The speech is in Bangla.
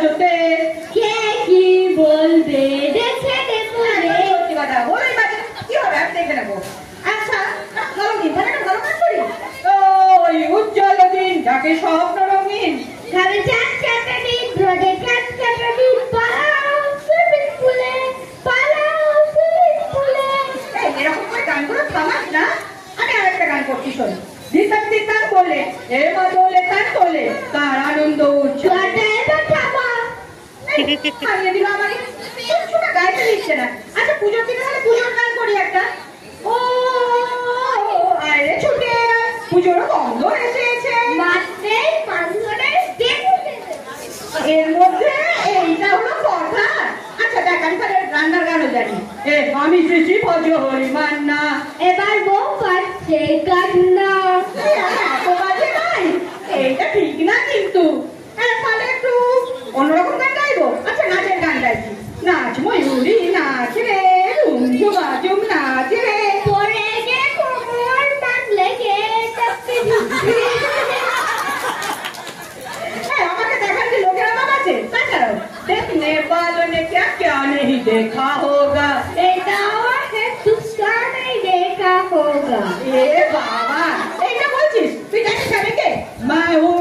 বাজোতে কে কি বলবে দেখে দেখো সত্যি কথা ওই বাজে কি হবে আমি দেখে নেবো। আচ্ছা ভালো দিন তাহলে একটা ভালো কাজ করি। ওই উজ্জ্বল দিন যাকে স্বপ্ন রঙিন ঘরে চাঁদ কাটা দিন রোদে চাঁদ কাটা দিন পালাও সুইমিং পুলে পালাও সুইমিং পুলে। এরকম করে গানগুলো থামাস না। আমি আরেকটা গান করছি শোন। দিতাম দিতাম বলে এ মা দোলে তার তোলে তার আনন্দ উৎসব খাইয়ে দিল আমাকে কিছুটা গাইতে দিচ্ছে না। আচ্ছা পুজোর দিনে তাহলে পুজোর গান করি একটা। ও আরে ছুটে পুজোর বন্ধ এসেছে মাত্রে পাঁচজনের এর মধ্যে এইটা হলো কথা। আচ্ছা দেখ আমি তাহলে রান্নার গানও জানি। এ আমি শ্রী ভজ হরি মান্না এবার বউ পাচ্ছে কান্না। এত বাজে নাই এইটা ঠিক না কিন্তু। তাহলে একটু অন্যরকম গান গাইবো। আচ্ছা নাচের গান গাইছি। নাচ ময়ূরী নাচ রে রুমঝু বাজুম নাচ রে পরে গে কোমর টানলে গে টপকে ঝুঁকছে। আমাকে দেখার কি লোকের অভাব আছে? তাছাড়াও দেখনে वालों ने क्या क्या नहीं देखा होगा এটা है दूसरा नहीं देखा होगा। এ বাবা এইটা বলছিস তুই জানিস আমি কে? मैं हूँ